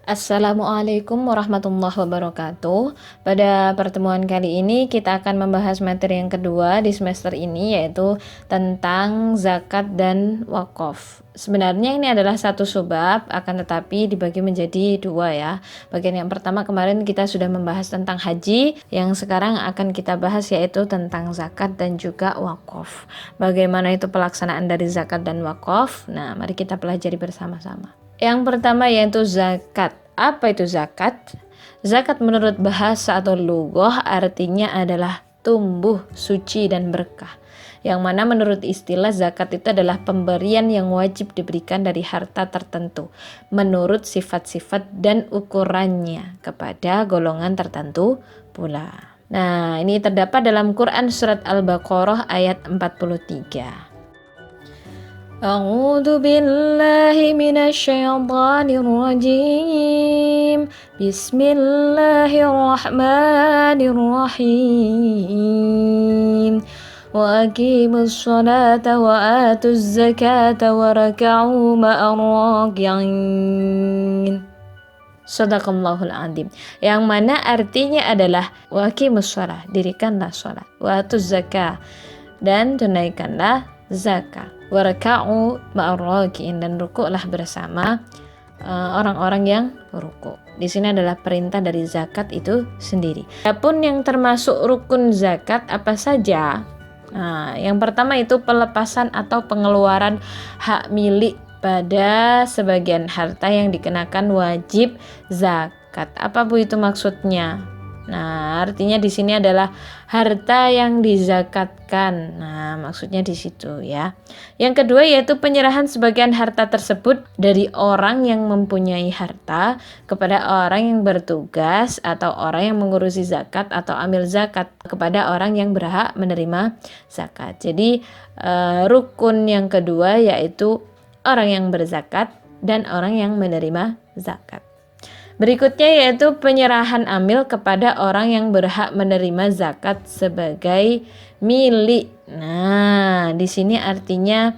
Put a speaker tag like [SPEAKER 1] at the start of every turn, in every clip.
[SPEAKER 1] Assalamualaikum warahmatullahi wabarakatuh. Pada pertemuan kali ini kita akan membahas materi yang kedua di semester ini, yaitu tentang zakat dan wakaf. Sebenarnya ini adalah satu subbab, akan tetapi dibagi menjadi dua ya. Bagian yang pertama kemarin kita sudah membahas tentang haji, yang sekarang akan kita bahas yaitu tentang zakat dan juga wakaf. Bagaimana itu pelaksanaan dari zakat dan wakaf? Nah, mari kita pelajari bersama-sama. Yang pertama yaitu zakat. Apa itu zakat? Zakat menurut bahasa atau lughah artinya adalah tumbuh, suci dan berkah. Yang mana menurut istilah zakat itu adalah pemberian yang wajib diberikan dari harta tertentu menurut sifat-sifat dan ukurannya kepada golongan tertentu pula. Nah, ini terdapat dalam Quran surat Al-Baqarah ayat 43. A'udzu billahi minasyaitonir rajim. Bismillahirrahmanirrahim. Wa aqimus sholata wa atuz zakata warka'u ma'ar raki'in. Shadaqallahul adzim. Yang mana artinya adalah wa aqimus shalah, dirikanlah salat, wa atuz zakah, dan tunaikanlah zakat, waraka'u ma'arraki'in, dan rukuklah bersama orang-orang yang rukuk. Di sini adalah perintah dari zakat itu sendiri. Adapun yang termasuk rukun zakat apa saja? Nah, yang pertama itu pelepasan atau pengeluaran hak milik pada sebagian harta yang dikenakan wajib zakat. Apa Bu itu maksudnya? Nah, artinya di sini adalah harta yang dizakatkan. Nah, maksudnya di situ ya. Yang kedua yaitu penyerahan sebagian harta tersebut dari orang yang mempunyai harta kepada orang yang bertugas atau orang yang mengurusi zakat atau amil zakat kepada orang yang berhak menerima zakat. Jadi, rukun yang kedua yaitu orang yang berzakat dan orang yang menerima zakat. Berikutnya yaitu penyerahan amil kepada orang yang berhak menerima zakat sebagai milik. Nah, di sini artinya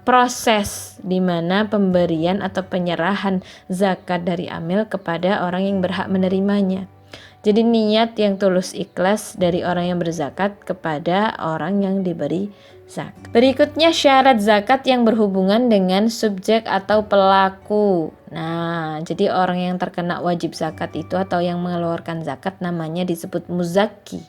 [SPEAKER 1] proses di mana pemberian atau penyerahan zakat dari amil kepada orang yang berhak menerimanya. Jadi niat yang tulus ikhlas dari orang yang berzakat kepada orang yang diberi zakat. Berikutnya syarat zakat yang berhubungan dengan subjek atau pelaku. Nah, jadi orang yang terkena wajib zakat itu atau yang mengeluarkan zakat namanya disebut muzaki.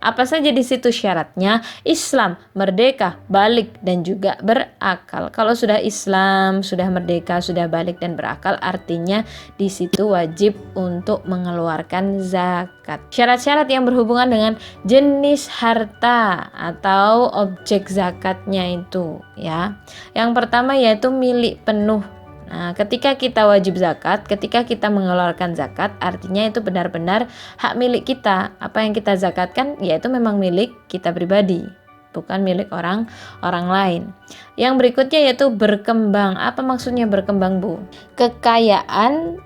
[SPEAKER 1] Apa saja di situ syaratnya? Islam, merdeka, balik, dan juga berakal. Kalau sudah Islam, sudah merdeka, sudah balik dan berakal, artinya di situ wajib untuk mengeluarkan zakat. Syarat-syarat yang berhubungan dengan jenis harta atau objek zakatnya itu ya. Yang pertama yaitu milik penuh. Nah, ketika kita wajib zakat, ketika kita mengeluarkan zakat, artinya itu benar-benar hak milik kita. Apa yang kita zakatkan, yaitu memang milik kita pribadi, bukan milik orang lain. Yang berikutnya yaitu berkembang. Apa maksudnya berkembang, Bu? Kekayaan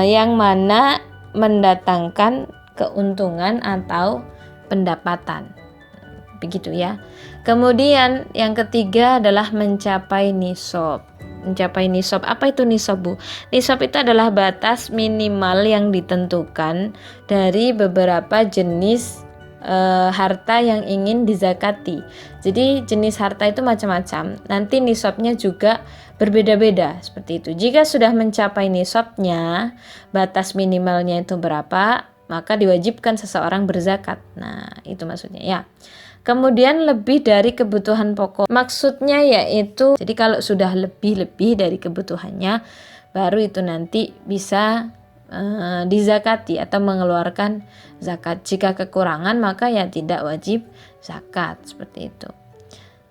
[SPEAKER 1] yang mana mendatangkan keuntungan atau pendapatan. Begitu ya. Kemudian yang ketiga adalah mencapai nisab. Apa itu nisab, Bu? Nisab itu adalah batas minimal yang ditentukan dari beberapa jenis harta yang ingin dizakati. Jadi jenis harta itu macam-macam. Nanti nisabnya juga berbeda-beda seperti itu. Jika sudah mencapai nisabnya, batas minimalnya itu berapa, maka diwajibkan seseorang berzakat. Nah, itu maksudnya ya. Kemudian lebih dari kebutuhan pokok. Maksudnya yaitu, jadi kalau sudah lebih dari kebutuhannya, baru itu nanti bisa dizakati atau mengeluarkan zakat. Jika kekurangan maka ya tidak wajib zakat, seperti itu.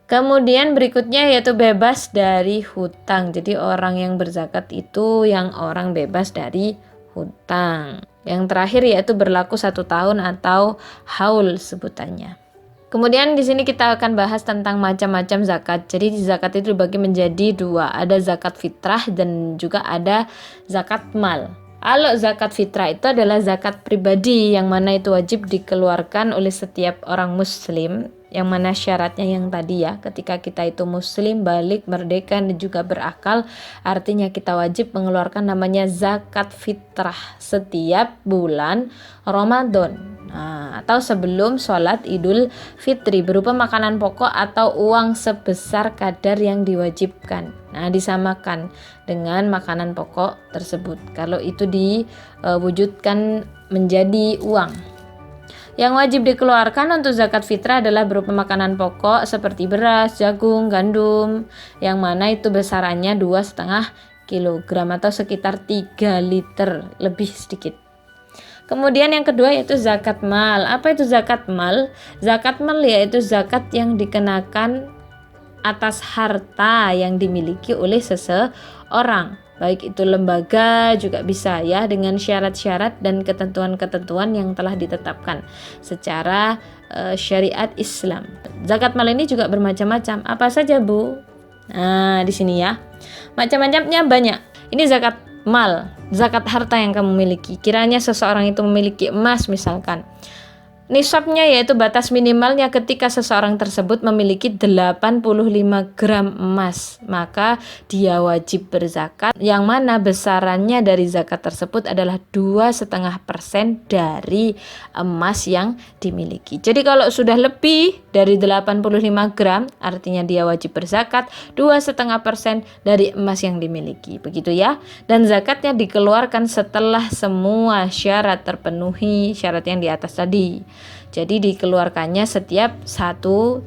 [SPEAKER 1] Kemudian berikutnya yaitu bebas dari hutang. Jadi orang yang berzakat itu yang orang bebas dari hutang. Yang terakhir yaitu berlaku 1 tahun atau haul sebutannya. Kemudian di sini kita akan bahas tentang macam-macam zakat. Jadi zakat itu dibagi menjadi 2. Ada zakat fitrah dan juga ada zakat mal. Kalau zakat fitrah itu adalah zakat pribadi yang mana itu wajib dikeluarkan oleh setiap orang muslim yang mana syaratnya yang tadi ya, ketika kita itu muslim, balik, merdeka, dan juga berakal, artinya kita wajib mengeluarkan namanya zakat fitrah setiap bulan Ramadan. Atau sebelum sholat Idul Fitri berupa makanan pokok atau uang sebesar kadar yang diwajibkan. Disamakan dengan makanan pokok tersebut kalau itu diwujudkan menjadi uang. Yang wajib dikeluarkan untuk zakat fitrah adalah berupa makanan pokok seperti beras, jagung, gandum, yang mana itu besarannya 2,5 kilogram atau sekitar 3 liter lebih sedikit. Kemudian yang kedua yaitu zakat mal. Apa itu zakat mal? Zakat mal yaitu zakat yang dikenakan atas harta yang dimiliki oleh seseorang. Baik itu lembaga juga bisa ya, dengan syarat-syarat dan ketentuan-ketentuan yang telah ditetapkan secara syariat Islam. Zakat mal ini juga bermacam-macam. Apa saja, Bu? Di sini ya. Macam-macamnya banyak. Ini zakat mal, zakat harta yang kamu miliki. Kiranya seseorang itu memiliki emas misalkan. Nisabnya yaitu batas minimalnya ketika seseorang tersebut memiliki 85 gram emas, maka dia wajib berzakat, yang mana besarannya dari zakat tersebut adalah 2,5% dari emas yang dimiliki. Jadi kalau sudah lebih dari 85 gram, artinya dia wajib berzakat 2,5% dari emas yang dimiliki. Begitu ya. Dan zakatnya dikeluarkan setelah semua syarat terpenuhi, syarat yang di atas tadi. Jadi dikeluarkannya setiap 1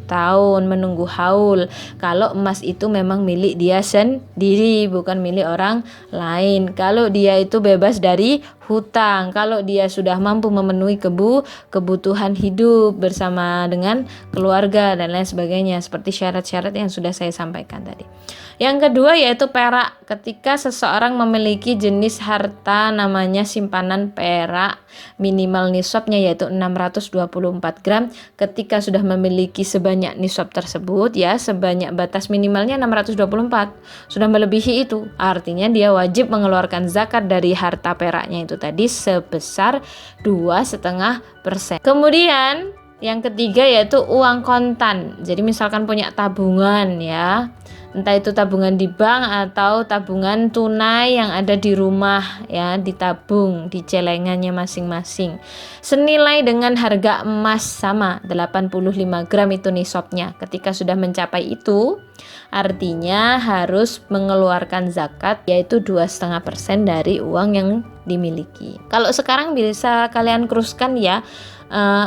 [SPEAKER 1] tahun menunggu haul. Kalau emas itu memang milik dia sendiri, bukan milik orang lain. Kalau dia itu bebas dari hutang, kalau dia sudah mampu memenuhi kebutuhan hidup bersama dengan keluarga dan lain sebagainya, seperti syarat-syarat yang sudah saya sampaikan tadi. Yang kedua yaitu perak. Ketika seseorang memiliki jenis harta namanya simpanan perak, minimal nisabnya yaitu 624 gram. Ketika sudah memiliki sebanyak nisab tersebut ya, sebanyak batas minimalnya 624, sudah melebihi itu, artinya dia wajib mengeluarkan zakat dari harta peraknya itu tadi sebesar 2,5%. Kemudian yang ketiga yaitu uang kontan. Jadi misalkan punya tabungan ya, entah itu tabungan di bank atau tabungan tunai yang ada di rumah ya, ditabung di celengannya masing-masing. Senilai dengan harga emas sama 85 gram itu nisabnya. Ketika sudah mencapai itu, artinya harus mengeluarkan zakat yaitu 2,5% dari uang yang dimiliki. Kalau sekarang bisa kalian keruskan ya,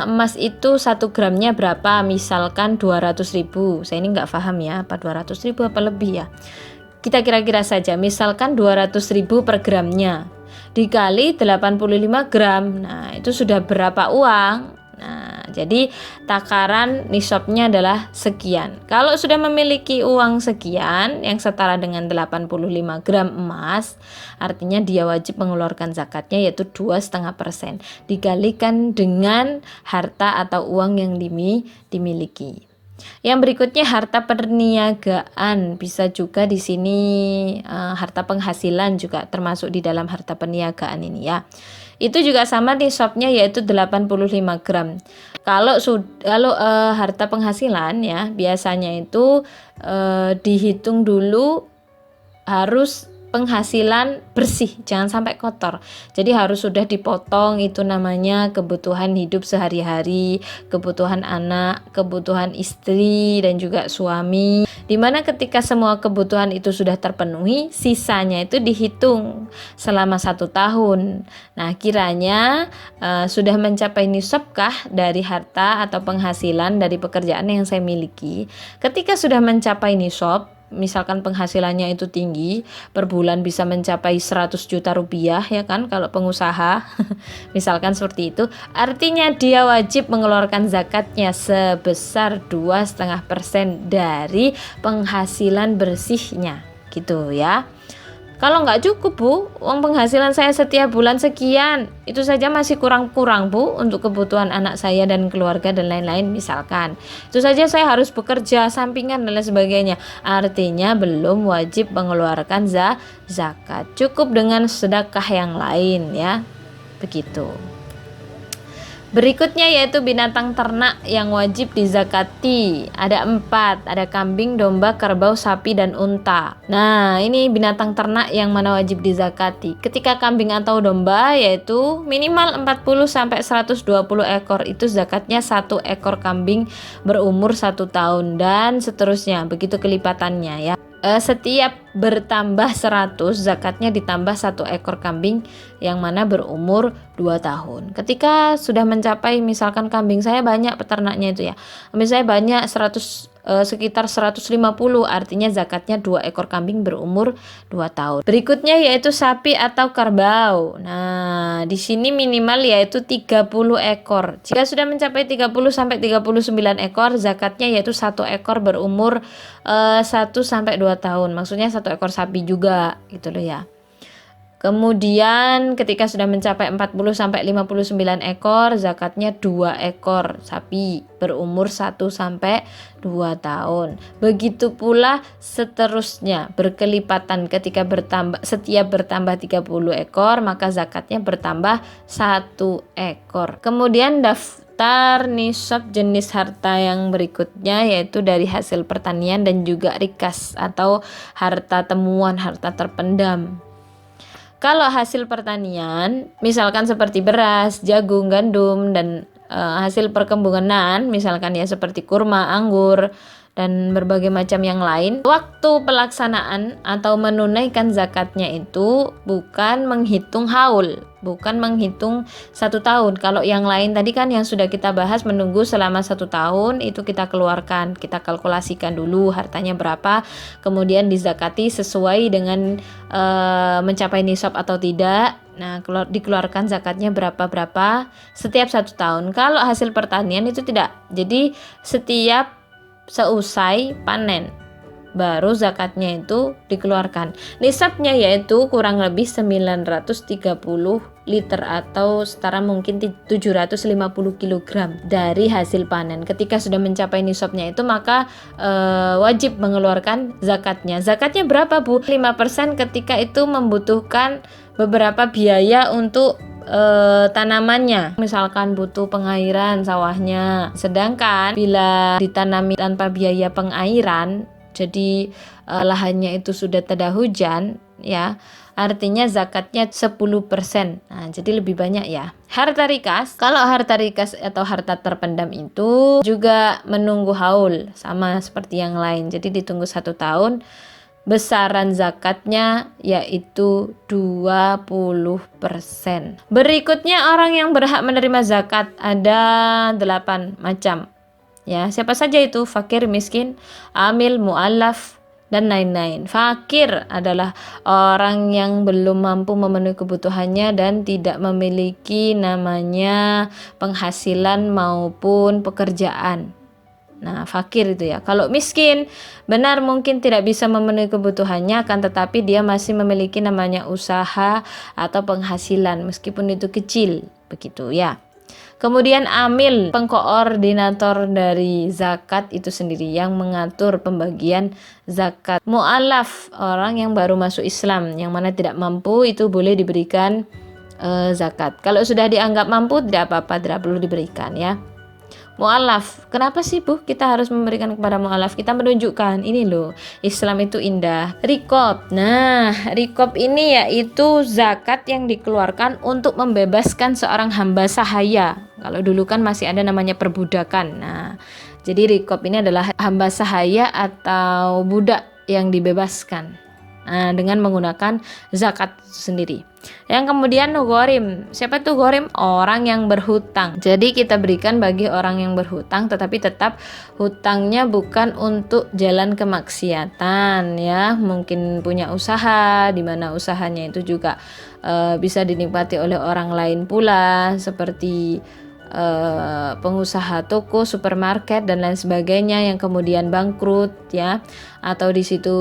[SPEAKER 1] emas itu 1 gramnya berapa, misalkan 200.000. Saya ini nggak paham ya, apa 200.000 apa lebih ya, kita kira-kira saja misalkan 200.000 per gramnya dikali 85 gram, nah itu sudah berapa uang. Nah, jadi takaran nisabnya adalah sekian. Kalau sudah memiliki uang sekian yang setara dengan 85 gram emas, artinya dia wajib mengeluarkan zakatnya yaitu 2,5% dikalikan dengan harta atau uang yang dimiliki. Yang berikutnya harta perniagaan, bisa juga di sini harta penghasilan juga termasuk di dalam harta perniagaan ini ya. Itu juga sama nisabnya yaitu 85 gram. Kalau harta penghasilan ya, biasanya itu dihitung dulu harus penghasilan bersih, jangan sampai kotor. Jadi harus sudah dipotong, itu namanya kebutuhan hidup sehari-hari, kebutuhan anak, kebutuhan istri dan juga suami. Dimana ketika semua kebutuhan itu sudah terpenuhi, sisanya itu dihitung selama 1 tahun. Nah, kiranya sudah mencapai nisabkah dari harta atau penghasilan dari pekerjaan yang saya miliki. Ketika sudah mencapai nisab, misalkan penghasilannya itu tinggi, per bulan bisa mencapai 100 juta rupiah ya kan, kalau pengusaha misalkan seperti itu, artinya dia wajib mengeluarkan zakatnya sebesar 2,5% dari penghasilan bersihnya gitu ya. Kalau nggak cukup Bu, uang penghasilan saya setiap bulan sekian, itu saja masih kurang-kurang Bu untuk kebutuhan anak saya dan keluarga dan lain-lain misalkan. Itu saja saya harus bekerja sampingan dan lain sebagainya. Artinya belum wajib mengeluarkan zakat. Cukup dengan sedekah yang lain ya. Begitu. Berikutnya yaitu binatang ternak yang wajib dizakati. Ada 4, ada kambing, domba, kerbau, sapi, dan unta. Nah, ini binatang ternak yang mana wajib dizakati. Ketika kambing atau domba yaitu minimal 40 sampai 120 ekor, itu zakatnya 1 ekor kambing berumur 1 tahun dan seterusnya. Begitu kelipatannya ya. Setiap bertambah 100, zakatnya ditambah 1 ekor kambing yang mana berumur 2 tahun. Ketika sudah mencapai, misalkan kambing saya banyak peternaknya itu ya, misalnya banyak 100, sekitar 150, artinya zakatnya 2 ekor kambing berumur 2 tahun. Berikutnya yaitu sapi atau kerbau. Nah, di sini minimal yaitu 30 ekor. Jika sudah mencapai 30 sampai 39 ekor, zakatnya yaitu 1 ekor berumur 1 sampai 2 tahun. Maksudnya 1 ekor sapi juga gitu loh ya. Kemudian ketika sudah mencapai 40 sampai 59 ekor, zakatnya 2 ekor sapi berumur 1 sampai 2 tahun. Begitu pula seterusnya, berkelipatan ketika setiap bertambah 30 ekor, maka zakatnya bertambah 1 ekor. Kemudian daftar nisab jenis harta yang berikutnya yaitu dari hasil pertanian dan juga rikas atau harta temuan, harta terpendam. Kalau hasil pertanian, misalkan seperti beras, jagung, gandum, dan hasil perkebunan, misalkan ya seperti kurma, anggur, dan berbagai macam yang lain, waktu pelaksanaan atau menunaikan zakatnya itu bukan menghitung haul, bukan menghitung 1 tahun. Kalau yang lain tadi kan yang sudah kita bahas menunggu selama 1 tahun, itu kita keluarkan, kita kalkulasikan dulu hartanya berapa, kemudian dizakati sesuai dengan mencapai nisab atau tidak. Nah, dikeluarkan zakatnya berapa setiap 1 tahun. Kalau hasil pertanian itu tidak. Jadi setiap seusai panen baru zakatnya itu dikeluarkan. Nisabnya yaitu kurang lebih 930 liter atau setara mungkin 750 kg dari hasil panen. Ketika sudah mencapai nisabnya itu maka wajib mengeluarkan zakatnya. Zakatnya berapa, Bu? 5% ketika itu membutuhkan beberapa biaya untuk tanamannya, misalkan butuh pengairan sawahnya. Sedangkan bila ditanami tanpa biaya pengairan, jadi lahannya itu sudah tidak hujan ya, artinya zakatnya 10%. Nah, jadi lebih banyak ya. Harta rikas, kalau harta rikas atau harta terpendam itu juga menunggu haul sama seperti yang lain. Jadi ditunggu 1 tahun. Besaran zakatnya yaitu 20%. Berikutnya orang yang berhak menerima zakat ada 8 macam. Ya, siapa saja itu? Fakir, miskin, amil, mu'allaf, dan lain-lain. Fakir adalah orang yang belum mampu memenuhi kebutuhannya dan tidak memiliki namanya penghasilan maupun pekerjaan. Nah, fakir itu ya. Kalau miskin, benar mungkin tidak bisa memenuhi kebutuhannya, akan tetapi dia masih memiliki namanya usaha atau penghasilan meskipun itu kecil, begitu ya. Kemudian amil, pengkoordinator dari zakat itu sendiri yang mengatur pembagian zakat. Mu'alaf, orang yang baru masuk Islam, yang mana tidak mampu itu boleh diberikan zakat. Kalau sudah dianggap mampu tidak apa-apa, tidak perlu diberikan ya. Mu'alaf, kenapa sih Bu kita harus memberikan kepada mu'alaf? Kita menunjukkan ini loh, Islam itu indah. Rikob, nah rikob ini yaitu zakat yang dikeluarkan untuk membebaskan seorang hamba sahaya. Kalau dulu kan masih ada namanya perbudakan. Nah, jadi rikob ini adalah hamba sahaya atau budak yang dibebaskan. Nah, dengan menggunakan zakat sendiri. Yang kemudian ghorim. Siapa tuh ghorim? Orang yang berhutang. Jadi kita berikan bagi orang yang berhutang, tetapi tetap hutangnya bukan untuk jalan kemaksiatan ya. Mungkin punya usaha, di mana usahanya itu juga bisa dinikmati oleh orang lain pula, seperti pengusaha toko, supermarket dan lain sebagainya yang kemudian bangkrut ya, atau di situ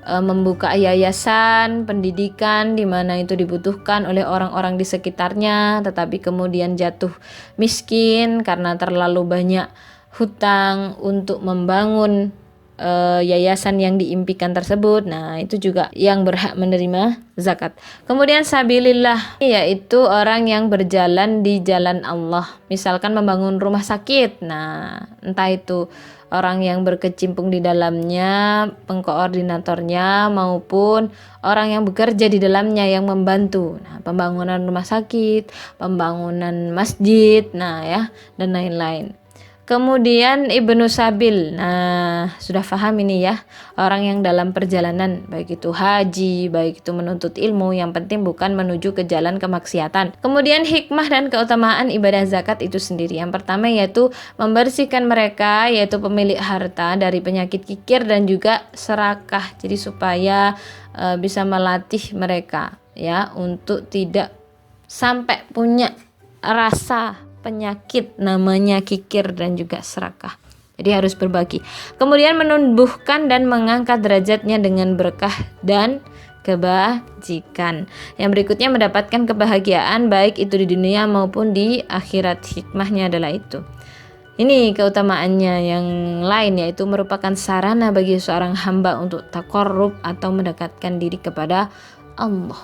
[SPEAKER 1] membuka yayasan pendidikan di mana itu dibutuhkan oleh orang-orang di sekitarnya, tetapi kemudian jatuh miskin karena terlalu banyak hutang untuk membangun yayasan yang diimpikan tersebut. Nah, itu juga yang berhak menerima zakat. Kemudian sabilillah, yaitu orang yang berjalan di jalan Allah. Misalkan membangun rumah sakit. Nah, entah itu orang yang berkecimpung di dalamnya, pengkoordinatornya, maupun orang yang bekerja di dalamnya yang membantu. Nah, pembangunan rumah sakit, pembangunan masjid, nah ya, dan lain-lain. Kemudian Ibnu Sabil. Nah, sudah paham ini ya. Orang yang dalam perjalanan, baik itu haji, baik itu menuntut ilmu, yang penting bukan menuju ke jalan kemaksiatan. Kemudian hikmah dan keutamaan ibadah zakat itu sendiri. Yang pertama yaitu membersihkan mereka, yaitu pemilik harta dari penyakit kikir dan juga serakah. Jadi supaya bisa melatih mereka ya untuk tidak sampai punya rasa penyakit namanya kikir dan juga serakah. Jadi harus berbagi. Kemudian menumbuhkan dan mengangkat derajatnya dengan berkah dan kebajikan. Yang berikutnya mendapatkan kebahagiaan baik itu di dunia maupun di akhirat. Hikmahnya adalah itu. Ini keutamaannya yang lain, yaitu merupakan sarana bagi seorang hamba untuk taqarrub atau mendekatkan diri kepada Allah,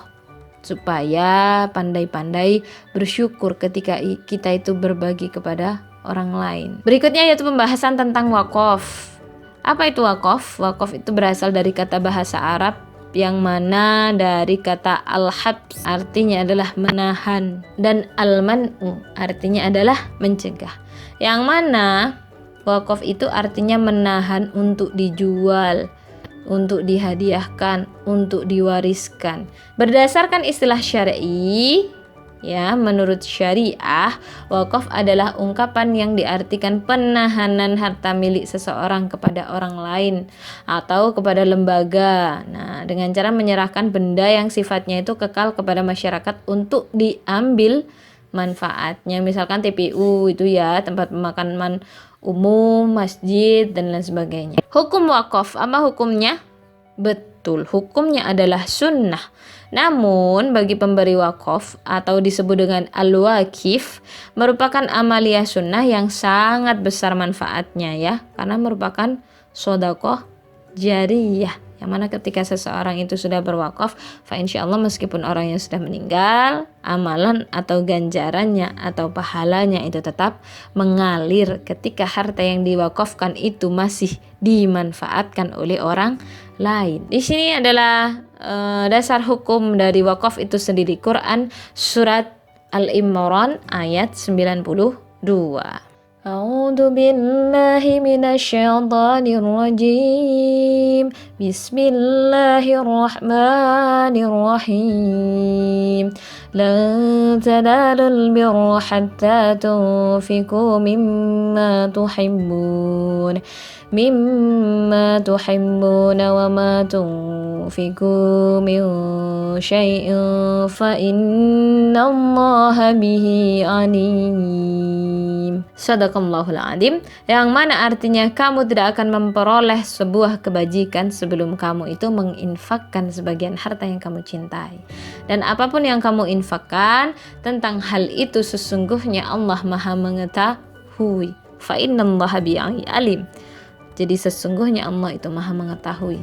[SPEAKER 1] supaya pandai-pandai bersyukur ketika kita itu berbagi kepada orang lain. Berikutnya yaitu pembahasan tentang wakaf. Apa itu wakaf? Wakaf itu berasal dari kata bahasa Arab yang mana dari kata al-habs artinya adalah menahan dan al-man'u artinya adalah mencegah. Yang mana wakaf itu artinya menahan untuk dijual, untuk dihadiahkan, untuk diwariskan. Berdasarkan istilah syar'i, ya, menurut syariah, wakaf adalah ungkapan yang diartikan penahanan harta milik seseorang kepada orang lain atau kepada lembaga. Nah, dengan cara menyerahkan benda yang sifatnya itu kekal kepada masyarakat untuk diambil manfaatnya. Misalkan TPU itu ya, tempat pemakaman umum, masjid, dan lain sebagainya. Hukum wakaf, apa hukumnya? Betul, hukumnya adalah sunnah. Namun bagi pemberi wakaf atau disebut dengan al-wakif merupakan amaliyah sunnah yang sangat besar manfaatnya ya, karena merupakan sedekah jariyah, yang mana ketika seseorang itu sudah berwakaf, fa insyaallah meskipun orangnya sudah meninggal, amalan atau ganjarannya atau pahalanya itu tetap mengalir ketika harta yang diwakafkan itu masih dimanfaatkan oleh orang lain. Di sini adalah dasar hukum dari wakaf itu sendiri. Quran surat Al-Imran ayat 92. A'udzu billahi minasyaitonir rajim. Bismillahirrahmanirrahim. Lan tanalul birra hatta tunfiqu mimma tuhibbun. Mimma tuhibbuna wa ma tunfiqu min syai'in fa innallaha bihi alim. Sadaqallahul adzim, yang mana artinya kamu tidak akan memperoleh sebuah kebajikan sebelum kamu itu menginfakkan sebagian harta yang kamu cintai. Dan apapun yang kamu infakkan tentang hal itu sesungguhnya Allah Maha mengetahui. Fa innallaha bihi alim. Jadi sesungguhnya Allah itu Maha mengetahui.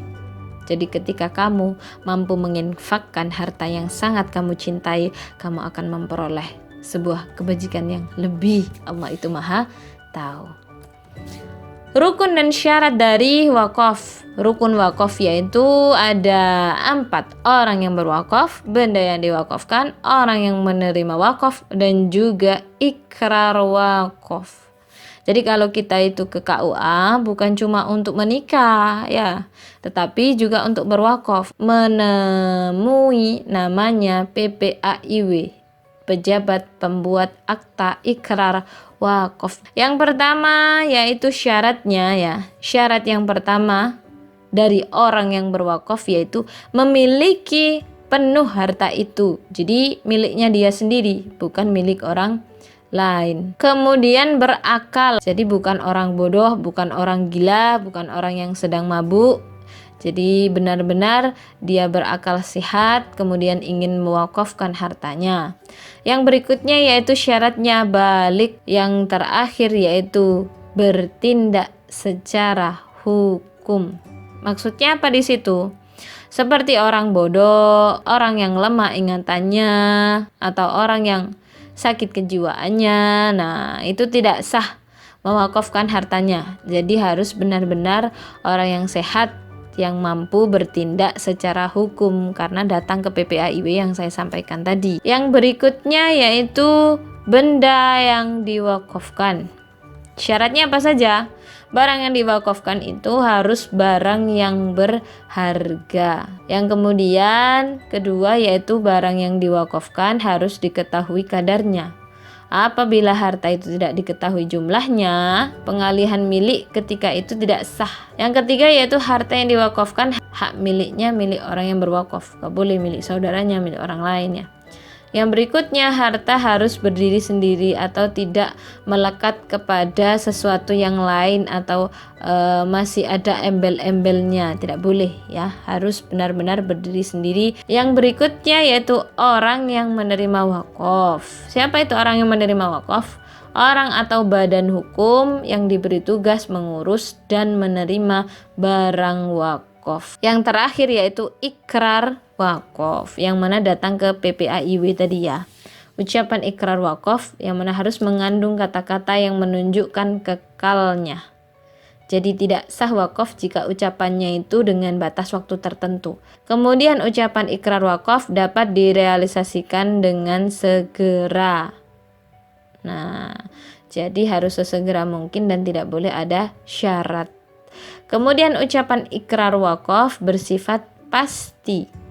[SPEAKER 1] Jadi ketika kamu mampu menginfakkan harta yang sangat kamu cintai, kamu akan memperoleh sebuah kebajikan yang lebih. Allah itu Maha tahu. Rukun dan syarat dari wakaf. Rukun wakaf yaitu ada 4. Orang yang berwakaf, benda yang diwakafkan, orang yang menerima wakaf, dan juga ikrar wakaf. Jadi kalau kita itu ke KUA bukan cuma untuk menikah ya, tetapi juga untuk berwakaf, menemui namanya PPAIW, pejabat pembuat akta ikrar wakaf. Yang pertama yaitu syaratnya ya. Syarat yang pertama dari orang yang berwakaf yaitu memiliki penuh harta itu. Jadi miliknya dia sendiri, bukan milik orang lain. Kemudian berakal. Jadi bukan orang bodoh, bukan orang gila, bukan orang yang sedang mabuk. Jadi benar-benar dia berakal sehat, kemudian ingin mewakafkan hartanya. Yang berikutnya yaitu syaratnya balik. Yang terakhir yaitu bertindak secara hukum. hukum. Maksudnya apa di situ? Seperti orang bodoh, orang yang lemah ingatannya, atau orang yang sakit kejiwaannya. Nah, itu tidak sah mewakafkan hartanya. Jadi harus benar-benar orang yang sehat, yang mampu bertindak secara hukum, karena datang ke PPAIW yang saya sampaikan tadi. Yang berikutnya yaitu benda yang diwakafkan. Syaratnya apa saja? Barang yang diwakafkan itu harus barang yang berharga. Yang kemudian kedua yaitu barang yang diwakafkan harus diketahui kadarnya. Apabila harta itu tidak diketahui jumlahnya, pengalihan milik ketika itu tidak sah. Yang ketiga yaitu harta yang diwakafkan hak miliknya milik orang yang berwakaf, gak boleh milik saudaranya, milik orang lainnya. Yang berikutnya, harta harus berdiri sendiri atau tidak melekat kepada sesuatu yang lain atau masih ada embel-embelnya, tidak boleh ya, harus benar-benar berdiri sendiri. Yang berikutnya yaitu orang yang menerima wakaf. Siapa itu orang yang menerima wakaf? Orang atau badan hukum yang diberi tugas mengurus dan menerima barang wakaf. Yang terakhir yaitu ikrar wakaf, yang mana datang ke PPAIW tadi ya. Ucapan ikrar wakaf yang mana harus mengandung kata-kata yang menunjukkan kekalnya. Jadi tidak sah wakaf jika ucapannya itu dengan batas waktu tertentu. Kemudian ucapan ikrar wakaf dapat direalisasikan dengan segera. Nah, jadi harus sesegera mungkin dan tidak boleh ada syarat. Kemudian ucapan ikrar wakaf bersifat pasti.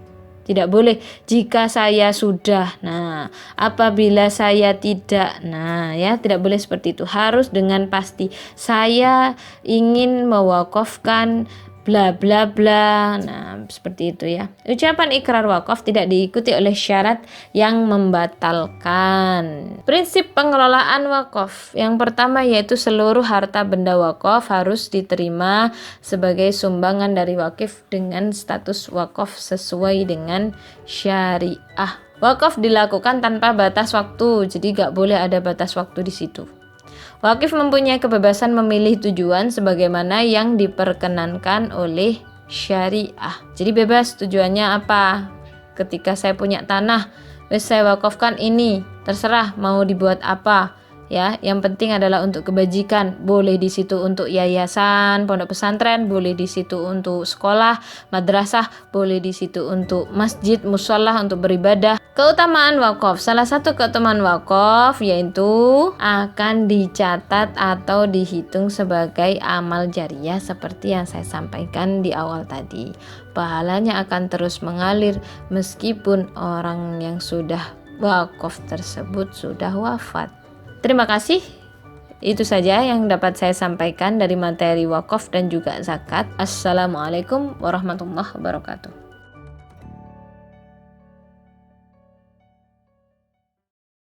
[SPEAKER 1] Tidak boleh jika saya sudah. Nah, apabila saya tidak. Nah, ya tidak boleh seperti itu. Harus dengan pasti. Saya ingin mewakafkan bla bla bla. Nah, seperti itu ya. Ucapan ikrar wakaf tidak diikuti oleh syarat yang membatalkan. Prinsip pengelolaan wakaf. Yang pertama yaitu seluruh harta benda wakaf harus diterima sebagai sumbangan dari wakif dengan status wakaf sesuai dengan syariah. Wakaf dilakukan tanpa batas waktu, jadi gak boleh ada batas waktu di situ. Wakif mempunyai kebebasan memilih tujuan sebagaimana yang diperkenankan oleh syariah. Jadi bebas tujuannya apa. Ketika saya punya tanah, saya wakafkan ini, terserah mau dibuat apa. Ya, yang penting adalah untuk kebajikan. Boleh di situ untuk yayasan, pondok pesantren, boleh di situ untuk sekolah, madrasah, boleh di situ untuk masjid, musholah untuk beribadah. Keutamaan wakaf. Salah satu keutamaan wakaf yaitu akan dicatat atau dihitung sebagai amal jariyah seperti yang saya sampaikan di awal tadi. Pahalanya akan terus mengalir meskipun orang yang sudah wakaf tersebut sudah wafat. Terima kasih. Itu saja yang dapat saya sampaikan dari materi wakaf dan juga zakat. Assalamualaikum warahmatullahi wabarakatuh.